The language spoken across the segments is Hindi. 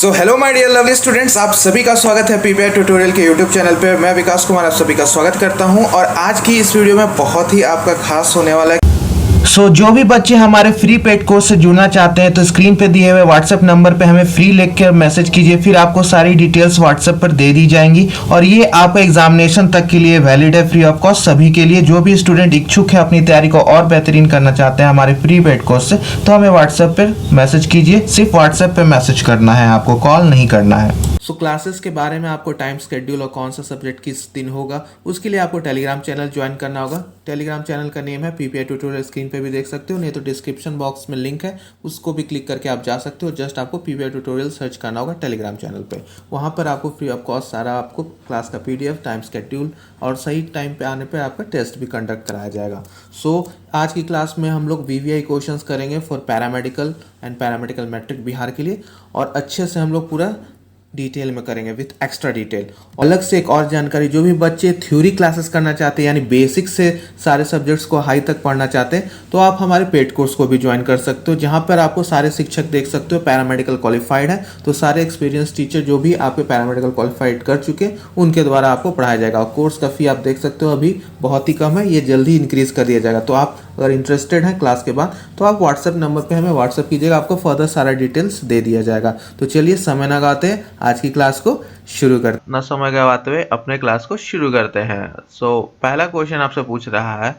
So hello my dear lovely students, आप सभी का स्वागत है पीपीआई ट्यूटोरियल के यूट्यूब चैनल पे। मैं विकास कुमार आप सभी का स्वागत करता हूं और आज की इस वीडियो में बहुत ही आपका खास होने वाला है। जो भी बच्चे हमारे फ्री पेड कोर्स से जुड़ना चाहते हैं तो स्क्रीन पे दिए हुए व्हाट्सएप नंबर पे हमें फ्री लिख कर मैसेज कीजिए, फिर आपको सारी डिटेल्स व्हाट्सएप पर दे दी जाएंगी और ये आपका एग्जामिनेशन तक के लिए वैलिड है, फ्री ऑफ कॉस्ट सभी के लिए। जो भी स्टूडेंट इच्छुक है अपनी तैयारी को और बेहतरीन करना चाहते हैं हमारे फ्री पेड कोर्स से, तो हमें व्हाट्सएप पर मैसेज कीजिए। सिर्फ व्हाट्सएप पर मैसेज करना है, आपको कॉल नहीं करना है। क्लासेस के बारे में आपको टाइम शेड्यूल और कौन सा सब्जेक्ट किस दिन होगा उसके लिए आपको टेलीग्राम चैनल ज्वाइन करना होगा। टेलीग्राम चैनल का नेम है पीपीआई ट्यूटोरियल, स्क्रीन पे भी देख सकते हो, नहीं तो डिस्क्रिप्शन बॉक्स में लिंक है, उसको भी क्लिक करके आप जा सकते हो। जस्ट आपको पीपीआई ट्यूटोरियल सर्च करना होगा टेलीग्राम चैनल पे। वहाँ पर आपको फ्री ऑफ कॉस्ट सारा आपको क्लास का पीडीएफ, टाइम शेड्यूल और सही टाइम पे आने पर आपका टेस्ट भी कंडक्ट कराया जाएगा। आज की क्लास में हम लोग वीवीआई क्वेश्चंस करेंगे for paramedical and paramedical matric Bihar के लिए, और अच्छे से हम लोग पूरा डिटेल में करेंगे विथ एक्स्ट्रा डिटेल। अलग से एक और जानकारी, जो भी बच्चे थ्योरी क्लासेस करना चाहते हैं यानी बेसिक से सारे सब्जेक्ट्स को हाई तक पढ़ना चाहते हैं तो आप हमारे पेड कोर्स को भी ज्वाइन कर सकते हो, जहां पर आपको सारे शिक्षक देख सकते हो पैरामेडिकल क्वालिफाइड है, तो सारे एक्सपीरियंस टीचर जो भी आपके पैरामेडिकल क्वालिफाइड कर चुके उनके द्वारा आपको पढ़ाया जाएगा। और कोर्स का फी आप देख सकते हो अभी बहुत ही कम है, ये जल्दी इंक्रीज कर दिया जाएगा। तो आप अगर इंटरेस्टेड हैं क्लास के बाद तो आप व्हाट्सएप नंबर पे हमें व्हाट्सएप कीजिएगा, आपको फर्दर सारा डिटेल्स दे दिया जाएगा। तो चलिए समय ना गवाते हैं, आज की क्लास को शुरू करते हैं। ना समय गवाते हुए अपने क्लास को शुरू करते हैं। पहला क्वेश्चन आपसे पूछ रहा है,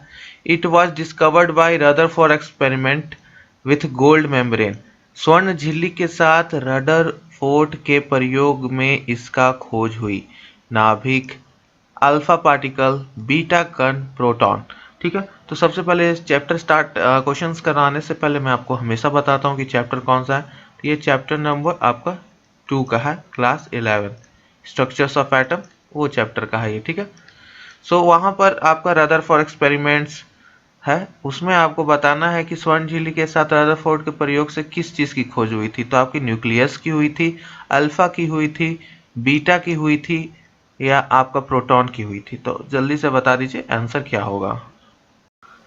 it was discovered by Rutherford experiment with gold membrane. स्वर्ण झिल्ली के साथ रदरफोर्ड के प्रयोग में इसका खोज हुई। नाभिक, अल्फा पार्टिकल, बीटा कण, प्रोटॉन। ठीक है, तो सबसे पहले चैप्टर स्टार्ट क्वेश्चंस कराने से पहले मैं आपको हमेशा बताता हूँ कि चैप्टर कौन सा है। तो ये चैप्टर नंबर आपका 2 का है, क्लास 11 स्ट्रक्चर्स ऑफ एटम, वो चैप्टर का है ये। ठीक है, वहाँ पर आपका रदरफोर्ड एक्सपेरिमेंट्स है, उसमें आपको बताना है कि स्वर्ण झिल्ली के साथ रदरफोर्ड के प्रयोग से किस चीज़ की खोज हुई थी। तो आपकी न्यूक्लियस की हुई थी, अल्फा की हुई थी, बीटा की हुई थी या आपका प्रोटॉन की हुई थी। तो जल्दी से बता दीजिए आंसर क्या होगा।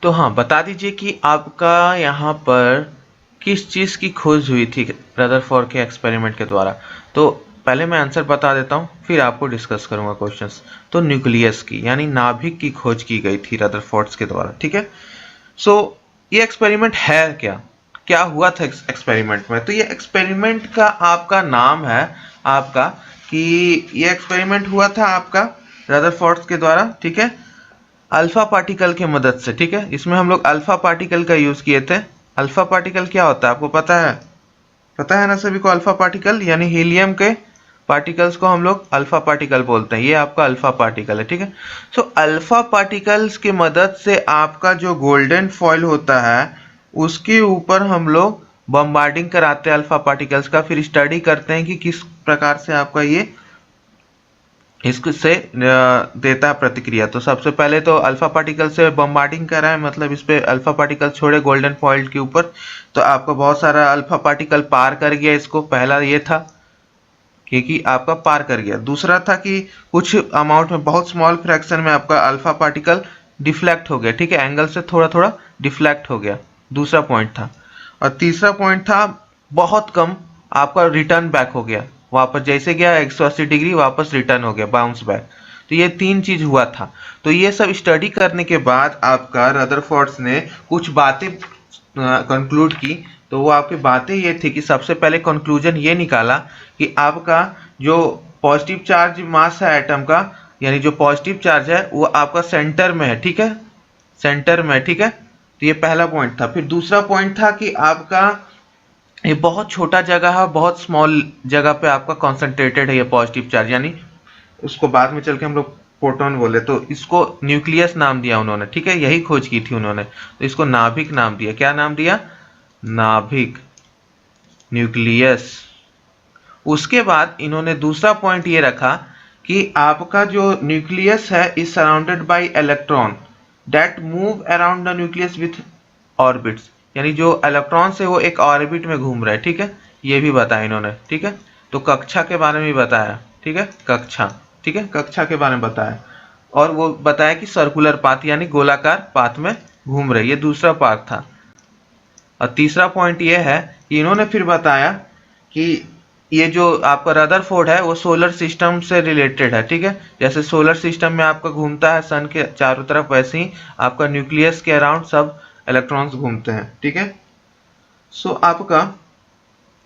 तो हाँ, बता दीजिए कि आपका यहाँ पर किस चीज़ की खोज हुई थी रदरफोर्ड के एक्सपेरिमेंट के द्वारा। तो पहले मैं आंसर बता देता हूँ, फिर आपको डिस्कस करूँगा क्वेश्चंस। तो न्यूक्लियस की यानी नाभिक की खोज की गई थी रदरफोर्ड के द्वारा। ठीक है, ये एक्सपेरिमेंट है क्या, क्या हुआ था एक्सपेरिमेंट में। तो ये एक्सपेरिमेंट का आपका नाम है आपका कि ये एक्सपेरिमेंट हुआ था आपका रदरफोर्ड के द्वारा। ठीक है, अल्फा पार्टिकल की मदद से। ठीक है, इसमें हम लोग अल्फा पार्टिकल का यूज किए थे। अल्फा पार्टिकल क्या होता है आपको पता है? पता है ना सभी को? अल्फा पार्टिकल यानी हीलियम के पार्टिकल्स को हम लोग अल्फा पार्टिकल बोलते हैं। ये आपका अल्फा पार्टिकल है। ठीक है, अल्फा पार्टिकल्स की मदद से आपका जो गोल्डन फॉइल होता है उसके ऊपर हम लोग बम्बार्डिंग कराते हैं अल्फा पार्टिकल्स का, फिर स्टडी करते हैं कि किस प्रकार से आपका ये इससे देता है प्रतिक्रिया। तो सबसे पहले तो अल्फा पार्टिकल से बम्बार्डिंग करा है, मतलब इस पे अल्फा पार्टिकल छोड़े गोल्डन फॉइल के ऊपर, तो आपका बहुत सारा अल्फा पार्टिकल पार कर गया इसको। पहला ये था कि आपका पार कर गया। दूसरा था कि कुछ अमाउंट में, बहुत स्मॉल फ्रैक्शन में आपका अल्फा पार्टिकल डिफ्लेक्ट हो गया। ठीक है, एंगल से थोड़ा थोड़ा डिफ्लेक्ट हो गया, दूसरा पॉइंट था। और तीसरा पॉइंट था बहुत कम आपका रिटर्न बैक हो गया, वापस जैसे गया 180 डिग्री वापस रिटर्न हो गया, बाउंस बैक। तो ये 3 चीज हुआ था। तो ये सब स्टडी करने के बाद आपका रदरफोर्ड ने कुछ बातें कंक्लूड की। तो वो आपकी बातें ये थी कि सबसे पहले कंक्लूजन ये निकाला कि आपका जो पॉजिटिव चार्ज मास है एटम का, यानी जो पॉजिटिव चार्ज है वो आपका सेंटर में है। ठीक है, सेंटर में। ठीक है, तो ये पहला पॉइंट था। फिर दूसरा पॉइंट था कि आपका ये बहुत छोटा जगह है, बहुत स्मॉल जगह पे आपका कॉन्सेंट्रेटेड है ये पॉजिटिव चार्ज, यानी उसको बाद में चल के हम लोग प्रोटॉन बोले, तो इसको न्यूक्लियस नाम दिया उन्होंने। ठीक है, यही खोज की थी उन्होंने, तो इसको नाभिक नाम दिया। क्या नाम दिया? नाभिक, न्यूक्लियस। उसके बाद इन्होंने दूसरा पॉइंट ये रखा कि आपका जो न्यूक्लियस है is surrounded by electron that move around the nucleus with orbits, यानी जो इलेक्ट्रॉन से वो एक ऑर्बिट में घूम रहा है। ठीक है, ये भी बताया इन्होंने। ठीक है, तो कक्षा के बारे में भी बताया। ठीक है, कक्षा। ठीक है, कक्षा के बारे में बताया, और वो बताया कि सर्कुलर पाथ यानी गोलाकार पाथ में घूम रहे, ये दूसरा पाथ था। और तीसरा पॉइंट ये है कि इन्होंने फिर बताया कि ये जो आपका रदरफोर्ड है वो सोलर सिस्टम से रिलेटेड है, ठीक है। जैसे सोलर सिस्टम में आपका घूमता है सन के चारों तरफ, वैसे ही आपका न्यूक्लियस के अराउंड सब इलेक्ट्रॉन्स घूमते हैं, ठीक है। सो आपका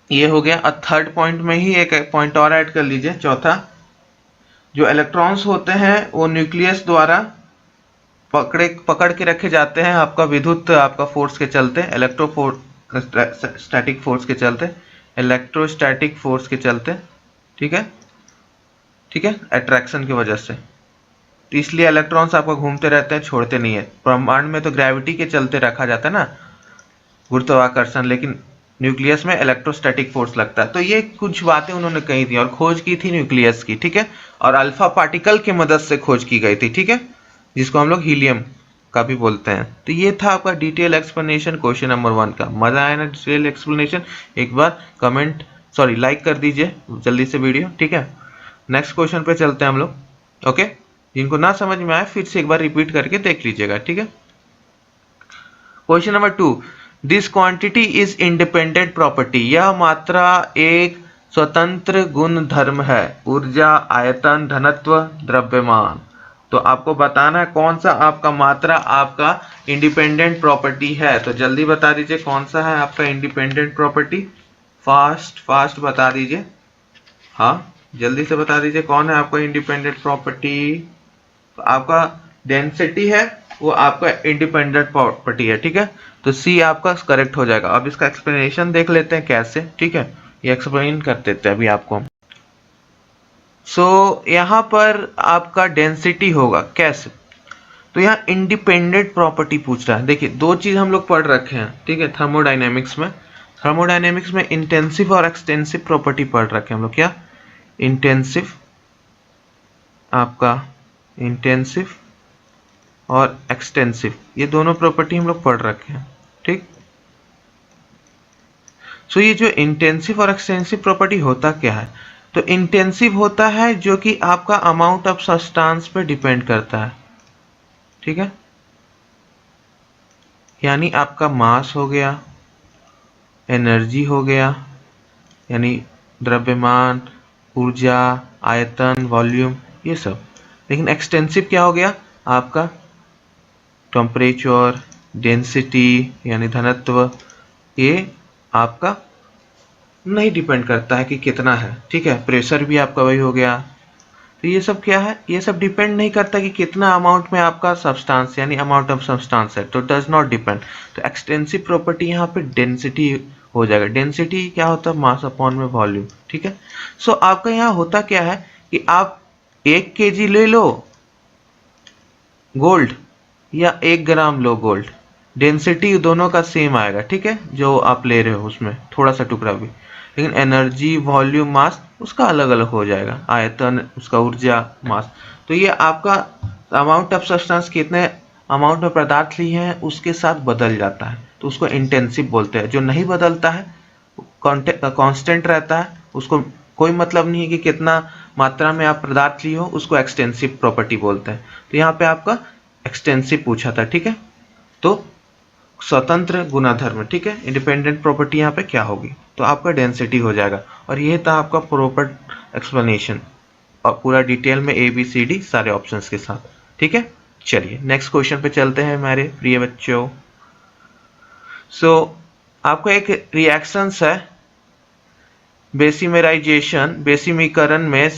ये हो गया। थर्ड पॉइंट में ही एक पॉइंट और ऐड कर लीजिए, चौथा। जो इलेक्ट्रॉन्स होते हैं वो न्यूक्लियस द्वारा पकड़ के रखे जाते हैं आपका विद्युत आपका फोर्स के चलते, इलेक्ट्रोस्टैटिक फोर्स के चलते, इलेक्ट्रोस्टैटिक फोर्स के चलते, ठीक है, ठीक है, अट्रैक्शन की वजह से। तो इसलिए इलेक्ट्रॉन्स आपको घूमते रहते हैं, छोड़ते नहीं है। ब्रह्मांड में तो ग्रेविटी के चलते रखा जाता है ना, गुरुत्वाकर्षण, लेकिन न्यूक्लियस में इलेक्ट्रोस्टैटिक फोर्स लगता है। तो ये कुछ बातें उन्होंने कही थी और खोज की थी न्यूक्लियस की, ठीक है। और अल्फा पार्टिकल की मदद से खोज की गई थी, ठीक है, जिसको हम लोग हीलियम का भी बोलते हैं। तो ये था आपका डिटेल एक्सप्लेनेशन क्वेश्चन नंबर 1 का। मजा आया ना डिटेल एक्सप्लेनेशन? एक बार लाइक कर दीजिए जल्दी से वीडियो, ठीक है। नेक्स्ट क्वेश्चन पे चलते हैं हम लोग, ओके। जिनको ना समझ में आए फिर से एक बार रिपीट करके देख लीजिएगा, ठीक है। Question number 2, this quantity is independent property. यह मात्रा एक स्वतंत्र गुण धर्म है। ऊर्जा, आयतन, घनत्व, द्रव्यमान। तो आपको बताना है कौन सा आपका मात्रा आपका इंडिपेंडेंट प्रॉपर्टी है। तो जल्दी बता दीजिए कौन सा है आपका इंडिपेंडेंट प्रॉपर्टी। फास्ट बता दीजिए, हाँ जल्दी से बता दीजिए कौन है आपका इंडिपेंडेंट प्रॉपर्टी। तो आपका डेंसिटी है, वो आपका इंडिपेंडेंट प्रॉपर्टी है, ठीक है। तो सी आपका करेक्ट हो जाएगा। अब इसका एक्सप्लेनेशन देख लेते हैं कैसे, ठीक है। ये एक्सप्लेन कर देते हैं अभी आपको। यहाँ पर आपका डेंसिटी होगा कैसे। तो यहाँ इंडिपेंडेंट प्रॉपर्टी पूछ रहा है। देखिए दो चीज हम लोग पढ़ रखे हैं, ठीक है, थर्मोडायनेमिक्स में इंटेंसिव और एक्सटेंसिव प्रॉपर्टी पढ़ रखे हैं हम लोग। क्या इंटेंसिव और एक्सटेंसिव, ये दोनों प्रॉपर्टी हम लोग पढ़ रखे हैं, ठीक। ये जो इंटेंसिव और एक्सटेंसिव प्रॉपर्टी होता क्या है। तो इंटेंसिव होता है जो कि आपका अमाउंट ऑफ सब्सटेंस पे डिपेंड करता है, ठीक है। यानी आपका मास हो गया, एनर्जी हो गया, यानी द्रव्यमान, ऊर्जा, आयतन, वॉल्यूम, ये सब। लेकिन एक्सटेंसिव क्या हो गया आपका टेम्परेचर, डेंसिटी यानी घनत्व, ये आपका नहीं डिपेंड करता है कि कितना है, ठीक है। प्रेशर भी आपका वही हो गया। तो ये सब क्या है, ये सब डिपेंड नहीं करता कि कितना अमाउंट में आपका सब्सटेंस यानी अमाउंट ऑफ सब्सटेंस है, तो डज नॉट डिपेंड। तो एक्सटेंसिव प्रॉपर्टी यहाँ पे डेंसिटी हो जाएगा। डेंसिटी क्या होता है, मास अपॉन में वॉल्यूम, ठीक है। आपका यहाँ होता क्या है कि आप 1 kg ले लो गोल्ड या 1 ग्राम लो गोल्ड, डेंसिटी दोनों का सेम आएगा, ठीक है, जो आप ले रहे हो उसमें थोड़ा सा टुकड़ा भी। लेकिन एनर्जी, वॉल्यूम, मास उसका अलग अलग हो जाएगा, आयतन उसका, ऊर्जा, मास। तो ये आपका अमाउंट ऑफ सब्सटेंस कितने अमाउंट में पदार्थ लिए हैं उसके साथ बदल जाता है, तो उसको इंटेंसिव बोलते हैं। जो नहीं बदलता है, कांस्टेंट रहता है, उसको कोई मतलब नहीं है कि कितना मात्रा में आप पदार्थ लिए हो, उसको एक्सटेंसिव प्रॉपर्टी बोलते हैं। तो यहाँ पे आपका एक्सटेंसिव पूछा था, ठीक है। तो स्वतंत्र गुणधर्म, ठीक है। इंडिपेंडेंट प्रॉपर्टी यहाँ पे क्या होगी, तो आपका डेंसिटी हो जाएगा। और ये था आपका प्रॉपर एक्सप्लेनेशन, और पूरा डिटेल में ABCD सारे ऑप्शंस के साथ, ठीक है। चलिए नेक्स्ट क्वेश्चन पे चलते हैं मेरे प्रिय बच्चों। आपको एक रिएक्शंस है बेसिमीकरण में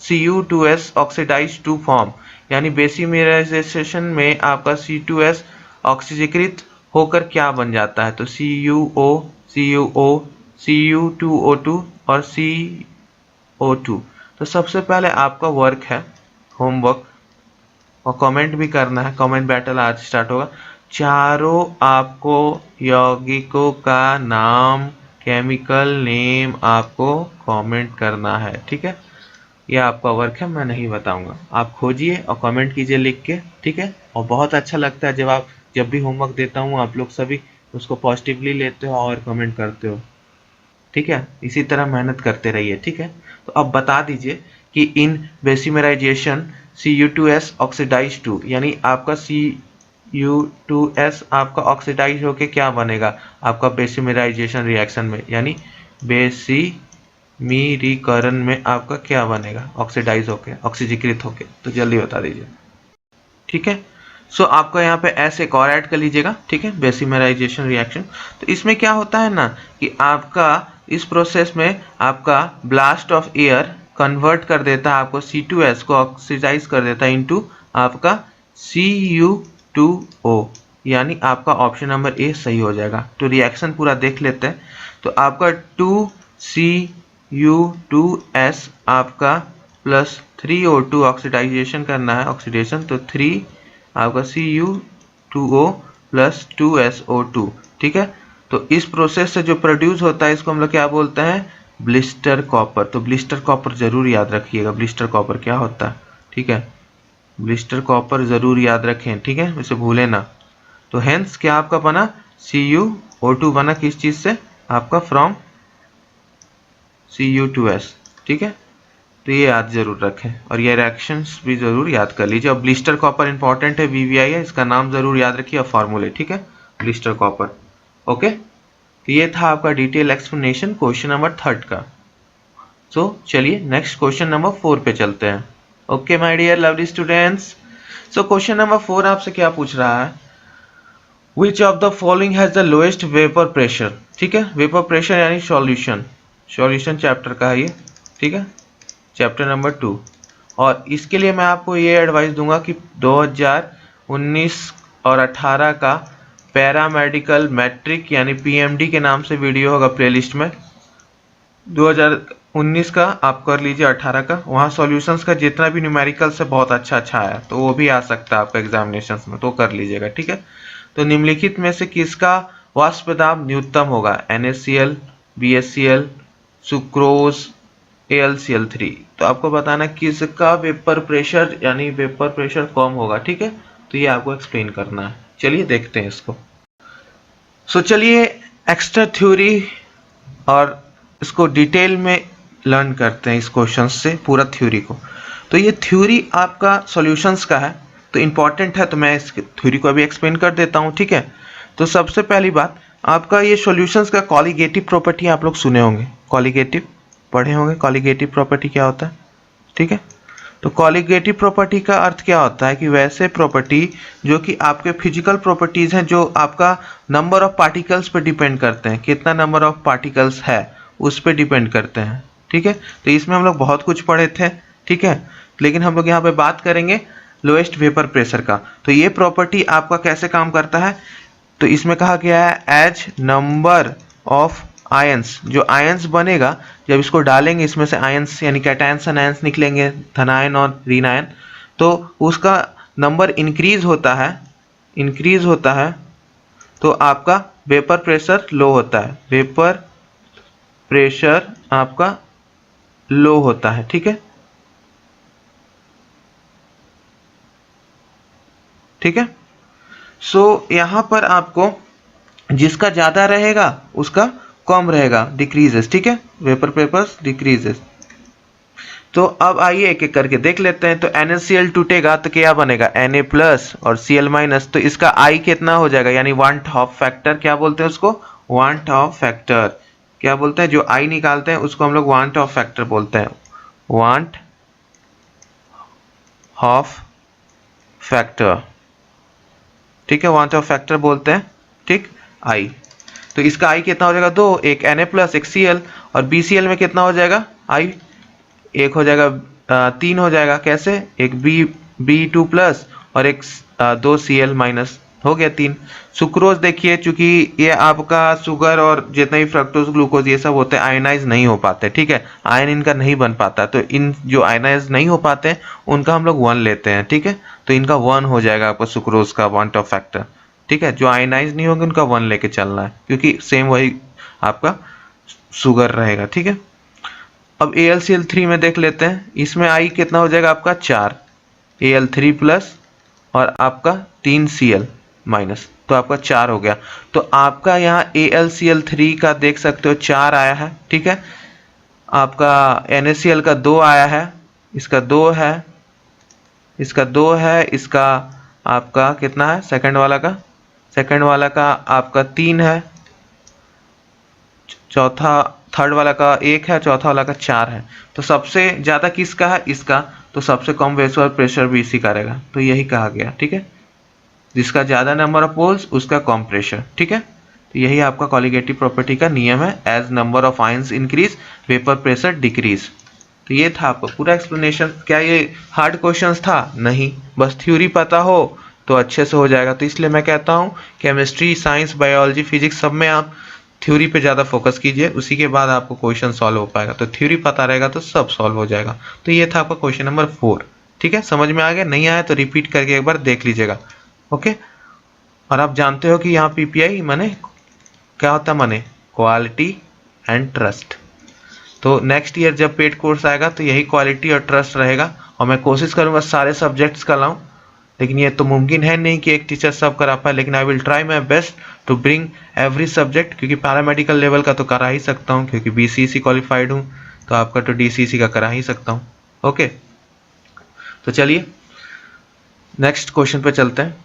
Cu2S ऑक्सीडाइज टू फॉर्म, यानी बेसिमिराइजेशन में आपका C2S ऑक्सीजीकृत होकर क्या बन जाता है। तो CuO, Cu2O2 और CO2। तो सबसे पहले आपका वर्क है, होमवर्क, और कमेंट भी करना है। कमेंट बैटल आज स्टार्ट होगा। चारों आपको यौगिकों का नाम, केमिकल नेम आपको कमेंट करना है, ठीक है। यह आपका वर्क है, मैं नहीं बताऊंगा, आप खोजिए और कमेंट कीजिए लिख के, ठीक है। और बहुत अच्छा लगता है जब भी होमवर्क देता हूँ आप लोग सभी उसको पॉजिटिवली लेते हो और कमेंट करते हो, ठीक है। इसी तरह मेहनत करते रहिए, ठीक है। तो अब बता दीजिए कि इन बेसिमराइजेशन Cu2S ऑक्सीडाइज टू, यानी आपका Cu2S आपका ऑक्सीडाइज होके क्या बनेगा आपका बेसिमराइजेशन रिएक्शन में, यानी बेसिमराइजेशन मीरीकरण में आपका क्या बनेगा, ऑक्सीडाइज होके, ऑक्सीजीकृत होके। तो जल्दी बता दीजिए। ठीक है, सो आपका यहाँ पे ऐसे एक और ऐड कर लीजिएगा। ठीक है, बेसिमराइजेशन रिएक्शन। तो इसमें क्या होता है ना कि आपका इस प्रोसेस में आपका ब्लास्ट ऑफ एयर कन्वर्ट कर देता है आपको C2S को ऑक्सीडाइज कर देता है इनटू आपका Cu2O, यानी आपका ऑप्शन नंबर ए सही हो जाएगा। तो रिएक्शन पूरा देख लेते हैं। तो आपका 2Cu2S आपका प्लस 3O2 ऑक्सीडाइजेशन करना है, ऑक्सीडेशन, तो 3 आपका Cu2O प्लस 2SO2। ठीक है, तो इस प्रोसेस से जो प्रोड्यूस होता है इसको हम लोग क्या बोलते हैं, ब्लिस्टर कॉपर। तो ब्लिस्टर कॉपर जरूर याद रखिएगा, ब्लिस्टर कॉपर क्या होता है। ठीक है, ब्लिस्टर कॉपर जरूर याद रखें। ठीक है, इसे भूलें ना। तो हेंस क्या आपका बना, Cu2 बना किस चीज से, आपका फ्रॉम Cu2S। ठीक है, तो ये याद जरूर रखें और ये रिएक्शंस भी जरूर याद कर लीजिए। और ब्लिस्टर कॉपर इंपॉर्टेंट है, BBI है, इसका नाम जरूर याद रखिए और फॉर्मूले। ठीक है, ब्लिस्टर कॉपर। ओके, तो ये था आपका डिटेल एक्सप्लेनेशन क्वेश्चन नंबर 3 का। सो चलिए नेक्स्ट क्वेश्चन नंबर 4 पे चलते हैं। Okay my dear lovely students, so question number 4 आपसे क्या पूछ रहा है, which of the following has the lowest vapour pressure. ठीक है, वेपर प्रेशर यानी सॉल्यूशन, सॉल्यूशन चैप्टर का है ये। ठीक है, चैप्टर नंबर 2। और इसके लिए मैं आपको ये एडवाइस दूंगा कि 2019 और 18 का पैरामेडिकल मैट्रिक यानी PMD के नाम से वीडियो होगा प्लेलिस्ट में। 2019 का आप कर लीजिए, 18 का, वहाँ सॉल्यूशंस का जितना भी न्यूमेरिकल से बहुत अच्छा आया, तो वो भी आ सकता है आपका एग्जामिनेशन में, तो कर लीजिएगा। ठीक है, तो निम्नलिखित में से किसका वाष्प दाब न्यूनतम होगा, NaCl, BHCl, सुक्रोज, AlCl3। तो आपको बताना किसका वेपर प्रेशर यानी वेपर प्रेशर कम होगा। ठीक है, तो ये आपको एक्सप्लेन करना है। चलिए देखते हैं इसको। सो चलिए एक्स्ट्रा थ्योरी और इसको डिटेल में लर्न करते हैं, इस क्वेश्चन से पूरा थ्योरी को। तो ये थ्योरी आपका सॉल्यूशंस का है, तो इंपॉर्टेंट है, तो मैं इस थ्योरी को अभी एक्सप्लेन कर देता हूँ। ठीक है, तो सबसे पहली बात, आपका ये सॉल्यूशंस का कॉलिगेटिव प्रॉपर्टी आप लोग सुने होंगे, कॉलिगेटिव पढ़े होंगे, कॉलिगेटिव प्रॉपर्टी क्या होता है। ठीक है, तो कॉलिगेटिव प्रॉपर्टी का अर्थ क्या होता है कि वैसे प्रॉपर्टी जो कि आपके फिजिकल प्रॉपर्टीज हैं, जो आपका नंबर ऑफ पार्टिकल्स पे डिपेंड करते हैं, कितना नंबर ऑफ पार्टिकल्स है उस पे डिपेंड करते हैं। ठीक है, तो इसमें हम लोग बहुत कुछ पढ़े थे। ठीक है, लेकिन हम लोग यहाँ पे बात करेंगे लोएस्ट वेपर प्रेशर का। तो ये प्रॉपर्टी आपका कैसे काम करता है, तो इसमें कहा गया है एज नंबर ऑफ आयंस, जो आयंस बनेगा जब इसको डालेंगे, इसमें से आयंस यानी कैटायंस एंड आयंस निकलेंगे, धनायन और ऋण आयन, तो उसका नंबर इंक्रीज होता है, तो आपका वेपर प्रेशर लो होता है, वेपर प्रेशर आपका लो होता है। ठीक है, ठीक है, सो यहाँ पर आपको जिसका ज्यादा रहेगा उसका कम रहेगा, डिक्रीजेस। ठीक है, वेपर पेपर्स डिक्रीजेस। तो अब आइए एक एक करके देख लेते हैं। तो NaCl टूटेगा तो क्या बनेगा, Na प्लस और Cl माइनस, तो इसका I कितना हो जाएगा, यानी वांट ऑफ फैक्टर, क्या बोलते हैं उसको, वांट ऑफ फैक्टर। क्या बोलते हैं, जो I निकालते हैं उसको हम लोग वांट ऑफ फैक्टर बोलते हैं, वांट ऑफ फैक्टर। ठीक है, वांट ऑफ फैक्टर बोलते हैं। ठीक, I, तो इसका I कितना हो जाएगा, 2, एक Na प्लस एक Cl, और BCl में कितना हो जाएगा, I एक हो जाएगा, 3 हो जाएगा, कैसे, एक B2 प्लस और एक 2 Cl माइनस, हो गया 3। सुक्रोज देखिए, चूंकि ये आपका शुगर और जितना भी फ्रक्टोज ग्लूकोज ये सब होते हैं आयनाइज नहीं हो पाते। ठीक है, आयन इनका नहीं बन पाता, तो इन जो आयनाइज नहीं हो पाते हैं उनका हम लोग 1 लेते हैं। ठीक है, तो इनका 1 हो जाएगा आपका सुक्रोज का वांट ऑफ फैक्टर। ठीक है, जो आयनाइज नहीं होंगे उनका 1 लेके चलना है, क्योंकि सेम वही आपका शुगर रहेगा। ठीक है, अब AlCl3 में देख लेते हैं, इसमें I कितना हो जाएगा आपका 4, Al3 प्लस और आपका 3 Cl माइनस, तो आपका 4 हो गया। तो आपका यहाँ AlCl3 का देख सकते हो 4 आया है। ठीक है, आपका NaCl का 2 आया है, इसका 2 है, इसका 2 है, इसका आपका कितना है, सेकंड वाला का आपका 3 है, चौथा थर्ड वाला का 1 है, चौथा वाला का 4 है। तो सबसे ज़्यादा किसका है? इसका। तो सबसे कम वेपर प्रेशर भी इसी का रहेगा, तो यही कहा गया, ठीक है। जिसका ज़्यादा नंबर ऑफ पोल्स उसका कम प्रेशर, ठीक है। तो यही आपका कॉलिगेटिव प्रॉपर्टी का नियम है। As number of ions increase vapour pressure decrease. तो ये था आपका पूरा एक्सप्लेनेशन। क्या ये हार्ड क्वेश्चंस था? नहीं, बस थ्योरी पता हो तो अच्छे से हो जाएगा। तो इसलिए मैं कहता हूँ केमिस्ट्री, साइंस, बायोलॉजी, फिजिक्स सब में आप थ्योरी पे ज़्यादा फोकस कीजिए, उसी के बाद आपको क्वेश्चन सॉल्व हो पाएगा। तो थ्योरी पता रहेगा तो सब सॉल्व हो जाएगा। तो ये था आपका क्वेश्चन नंबर 4, ठीक है। समझ में आ गया? नहीं आया तो रिपीट करके एक बार देख लीजिएगा, ओके। और आप जानते हो कि यहाँ पीपीआई माने क्या होता है? माने क्वालिटी एंड ट्रस्ट। तो नेक्स्ट ईयर जब पेड कोर्स आएगा तो यही क्वालिटी और ट्रस्ट रहेगा। और मैं कोशिश करूंगा सारे सब्जेक्ट्स का लाऊं, लेकिन ये तो मुमकिन है नहीं कि एक टीचर सब करा पाए, लेकिन I will try my best to bring every subject. क्योंकि पैरामेडिकल लेवल का तो करा ही सकता हूँ, क्योंकि बीसीसी क्वालिफाइड हूँ, तो आपका तो डीसीसी का करा ही सकता हूँ, ओके। तो चलिए नेक्स्ट क्वेश्चन पे चलते हैं।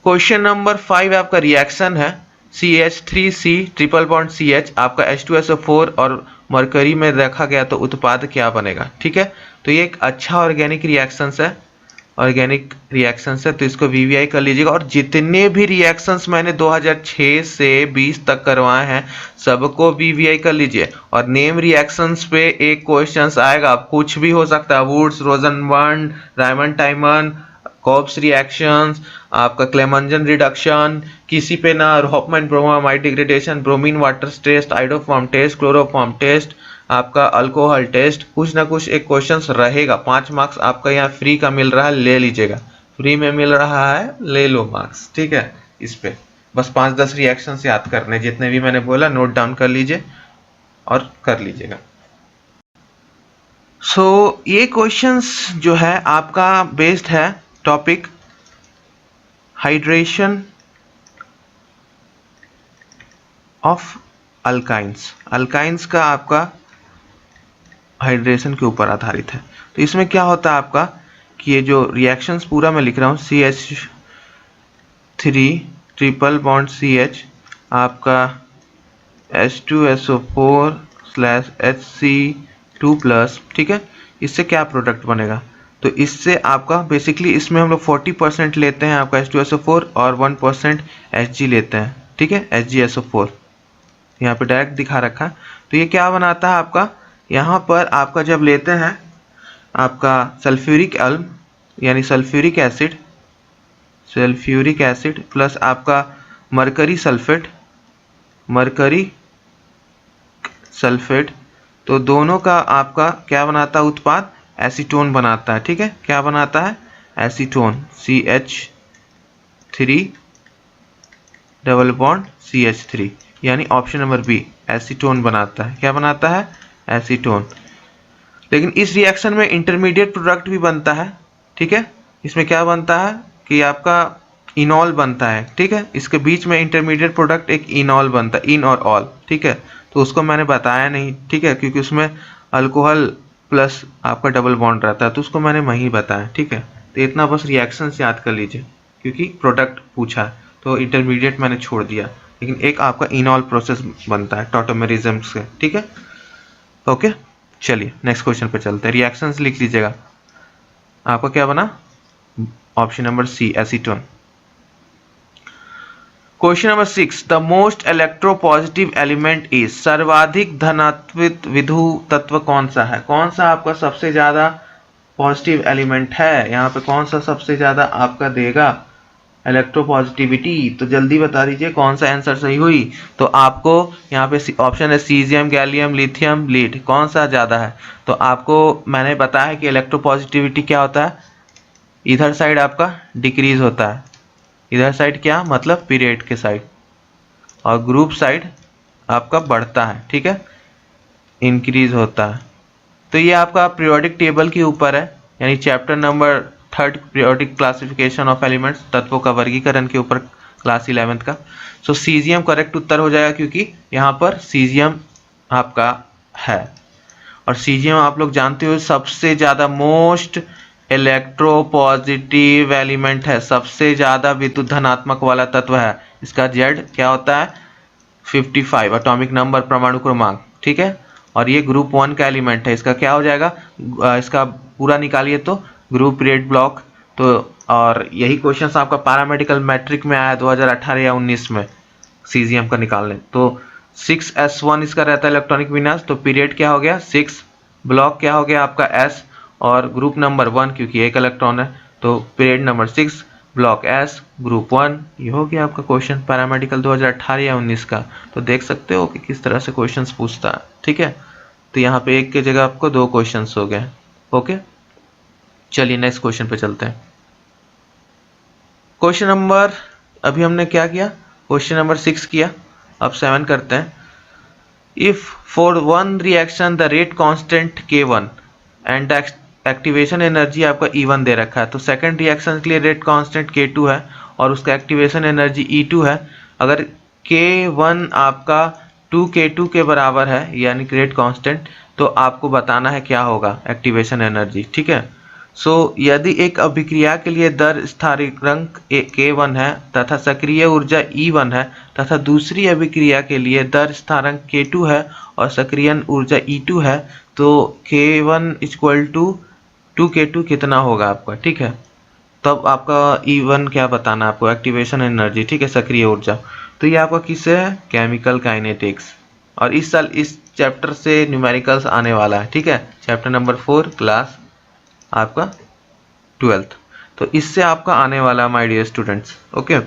क्वेश्चन नंबर 5 आपका रिएक्शन है CH3C ट्रिपल बॉन्ड CH आपका H2SO4 और मरकरी में रखा गया तो उत्पाद क्या बनेगा, ठीक है। तो ये एक अच्छा ऑर्गेनिक रिएक्शंस है, ऑर्गेनिक रिएक्शंस है, तो इसको VVI कर लीजिएगा। और जितने भी रिएक्शंस मैंने 2006 से 20 तक करवाए हैं सबको VVI कर लीजिए। और नेम रिएक्शंस पे एक क्वेश्चंस आएगा, कुछ भी हो सकता है, Wurtz, Rosenberg, Reimer Tiemann, Kolbe's reactions, आपका क्लेमेंजन रिडक्शन, किसी पे ना Hofmann bromamide degradation, bromine water test, iodoform test, chloroform test, आपका अल्कोहल टेस्ट, कुछ ना कुछ एक क्वेश्चंस रहेगा। 5 मार्क्स आपका यहाँ फ्री का मिल रहा है, ले लीजिएगा। फ्री में मिल रहा है, ले लो मार्क्स, ठीक है। इस पे बस 5-10 रिएक्शंस याद करने, जितने भी मैंने बोला नोट डाउन कर लीजिए और कर लीजिएगा। सो ये क्वेश्चंस जो है आपका बेस्ड है topic hydration of alkynes. Alkynes का आपका हाइड्रेशन के ऊपर आधारित है। तो इसमें क्या होता है आपका कि ये जो रिएक्शंस पूरा मैं लिख रहा हूँ, CH3 ट्रिपल बॉन्ड CH आपका H2SO4/HC2+, ठीक है। इससे क्या प्रोडक्ट बनेगा? तो इससे आपका बेसिकली इसमें हम लोग 40% लेते हैं आपका H2SO4 और 1% Hg लेते हैं, ठीक है, HgSO4 यहाँ पे डायरेक्ट दिखा रखा है। तो ये क्या बनाता है आपका, यहाँ पर आपका जब लेते हैं आपका सल्फ्यूरिक एल्म यानी सल्फ्यूरिक एसिड प्लस आपका मरकरी सल्फेट, तो दोनों का आपका क्या बनाता है उत्पाद? एसीटोन बनाता है, ठीक है। क्या बनाता है? Acetone, CH3 double bond CH3, यानी ऑप्शन नंबर बी, एसीटोन बनाता है। क्या बनाता है? एसीटोन। लेकिन इस रिएक्शन में इंटरमीडिएट प्रोडक्ट भी बनता है, ठीक है। इसमें क्या बनता है कि आपका इनॉल बनता है, ठीक है। इसके बीच में इंटरमीडिएट प्रोडक्ट एक इनॉल बनता है, इन और ऑल, ठीक है। तो उसको मैंने बताया नहीं, ठीक है, क्योंकि उसमें अल्कोहल प्लस आपका डबल बॉन्ड रहता है, तो उसको मैंने वहीं बताया, ठीक है। तो इतना बस रिएक्शंस याद कर लीजिए, क्योंकि प्रोडक्ट पूछा तो इंटरमीडिएट मैंने छोड़ दिया। लेकिन एक आपका इनॉल प्रोसेस बनता है टॉटोमेरिज्म से, ठीक है, ओके। चलिए नेक्स्ट क्वेश्चन पे चलते हैं। रिएक्शंस लिख लीजिएगा। आपका क्या बना? Option number C, acetone. Question number 6, the most electropositive element is, सर्वाधिक धनात्वित विद्युत तत्व कौन सा है? कौन सा आपका सबसे ज्यादा पॉजिटिव एलिमेंट है? यहाँ पे कौन सा सबसे ज्यादा आपका देगा इलेक्ट्रोपॉजिटिविटी? तो जल्दी बता दीजिए कौन सा आंसर सही हुई। तो आपको यहाँ पे ऑप्शन है सीजियम, गैलियम, लिथियम, लीड, कौन सा ज्यादा है? तो आपको मैंने बताया है कि इलेक्ट्रोपॉजिटिविटी क्या होता है, इधर साइड आपका डिक्रीज होता है, इधर साइड क्या मतलब पीरियड के साइड, और ग्रुप साइड आपका बढ़ता है, ठीक है, इंक्रीज होता है। तो ये आपका पीरियोडिक टेबल के ऊपर है, यानी chapter number 3 periodic classification of elements, तत्वों का वर्गीकरण के ऊपर, क्लास 11 का। सो सीजियम करेक्ट उत्तर हो जाएगा, क्योंकि यहाँ पर सीजियम आपका है। और सीजियम आप लोग जानते हो सबसे ज़्यादा मोस्ट इलेक्ट्रोपॉजिटिव एलिमेंट है, सबसे ज्यादा विद्युत धनात्मक वाला तत्व है। इसका जेड क्या होता है 55 एटॉमिक नंबर परमाणु क्रमांक, ठीक है। और ये ग्रुप 1 का एलिमेंट है, इसका क्या हो जाएगा, इसका पूरा निकालिए तो ग्रुप रेड ब्लॉक। तो और यही क्वेश्चन आपका पैरामेडिकल मैट्रिक में आया 2018 या 19 में सीजीएम का निकालने। तो 6s1 इसका रहता है इलेक्ट्रॉनिक विन्यास, तो पीरियड क्या हो गया 6, ब्लॉक क्या हो गया आपका s, और ग्रुप नंबर 1 क्योंकि एक इलेक्ट्रॉन है तो period number 6, block s, group 1। ये हो गया आपका क्वेश्चन पैरामेडिकल 2018 या 19 का। तो देख सकते हो कि किस तरह से क्वेश्चंस पूछता है, ठीक है। तो यहाँ पे एक की जगह आपको 2 क्वेश्चंस हो गए। ओके, चलिए नेक्स्ट क्वेश्चन पे चलते हैं। क्वेश्चन नंबर, अभी हमने क्या किया, क्वेश्चन नंबर 6 किया, अब 7 करते हैं। If for one reaction the rate constant K1 and activation energy आपका E1 दे रखा है, तो सेकंड रिएक्शन के लिए रेट कांस्टेंट K2 है और उसका एक्टिवेशन एनर्जी E2 है। अगर K1 आपका 2K2 के बराबर है यानी रेट कांस्टेंट, तो आपको बताना है क्या होगा एक्टिवेशन एनर्जी, ठीक है। सो यदि एक अभिक्रिया के लिए दर स्थिरांक K1 है तथा सक्रिय ऊर्जा E1 है तथा दूसरी अभिक्रिया के लिए दर स्थिरांक K2 है और सक्रियण ऊर्जा E2 है, तो K1 इक्वल टू 2K2 कितना होगा आपका, ठीक है। तब आपका E1 क्या बताना है आपको, एक्टिवेशन एनर्जी, ठीक है, सक्रिय ऊर्जा। तो ये आपका किससे है, केमिकल काइनेटिक्स। और इस साल इस चैप्टर से न्यूमेरिकल्स आने वाला है, ठीक है, चैप्टर नंबर 4 क्लास आपका 12th। तो इससे आपका आने वाला माय डियर स्टूडेंट्स। ओके,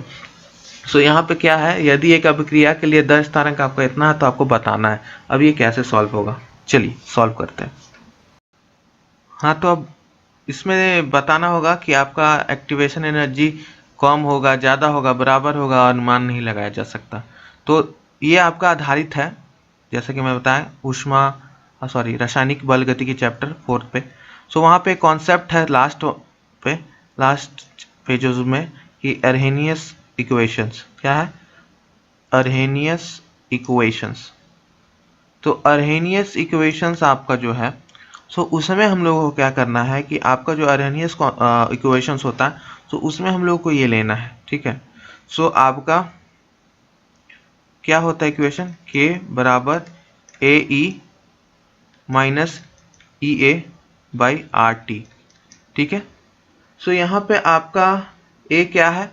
सो यहाँ पे क्या है, यदि एक अभिक्रिया के लिए दर स्थिरांक आपका इतना है तो आपको बताना है। अब ये कैसे सॉल्व होगा, चलिए सॉल्व करते हैं। हाँ, तो अब इसमें बताना होगा कि आपका एक्टिवेशन एनर्जी कम होगा, ज़्यादा होगा, बराबर होगा, अनुमान नहीं लगाया जा सकता। तो ये आपका आधारित है, जैसे कि मैं बताया रासायनिक बल गति की चैप्टर 4 पे। सो वहाँ पे कॉन्सेप्ट है लास्ट पेजेस में कि अर्हेनियस इक्वेशंस, क्या है अर्हेनियस इक्वेशंस। तो अर्हेनियस इक्वेशंस आपका जो है, सो उसमें हम लोगों को क्या करना है कि आपका जो अर्हेनियस इक्वेशंस होता है, तो उसमें हम लोगों को ये लेना है, ठीक है। सो आपका क्या होता है इक्वेशन, K बराबर AE minus EA by RT, ठीक है। सो यहाँ पे आपका A क्या है,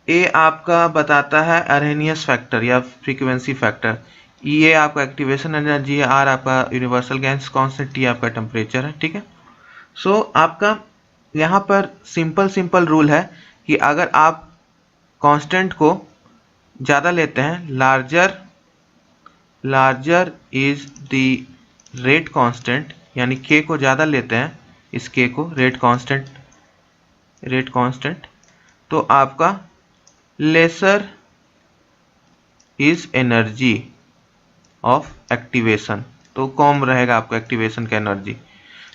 A आपका बताता है अर्हेनियस फैक्टर या फ्रीक्वेंसी फैक्टर, EA आपका एक्टिवेशन एनर्जी है, R आपका यूनिवर्सल गैस कांस्टेंट, T आपका टेम्परेचर है, ठीक है। सो आपका यहाँ पर सिंपल रूल है कि अगर आप कांस्टेंट को ज़्यादा लेते हैं, larger is the rate constant, यानी K को ज़्यादा लेते हैं, इस K को रेट कांस्टेंट, तो आपका lesser is energy of activation, तो कम रहेगा आपका एक्टिवेशन का एनर्जी।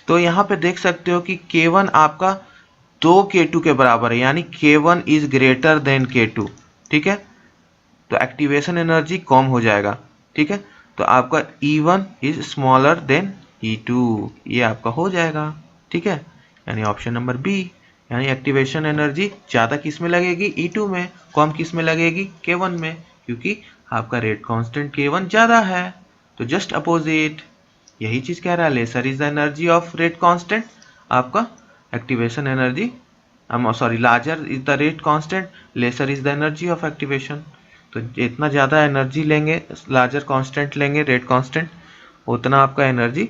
तो यहाँ पे देख सकते हो कि K1 आपका 2K2 के बराबर है, यानी K1 is greater than K2, ठीक है। तो एक्टिवेशन एनर्जी कम हो जाएगा, ठीक है। तो आपका E1 is smaller than E2, ये आपका हो जाएगा, ठीक है। यानी ऑप्शन नंबर बी, यानी एक्टिवेशन एनर्जी ज़्यादा किस में लगेगी, E2 में, कम किस में लगेगी, K1 में, क्योंकि आपका रेट कांस्टेंट K1 ज़्यादा है। तो जस्ट अपोजिट यही चीज़ कह रहा है, lesser is the energy of rate constant, आपका activation energy larger is the rate constant, lesser is the energy of activation. तो जितना ज़्यादा एनर्जी लेंगे, लार्जर कांस्टेंट लेंगे रेट कांस्टेंट, उतना आपका एनर्जी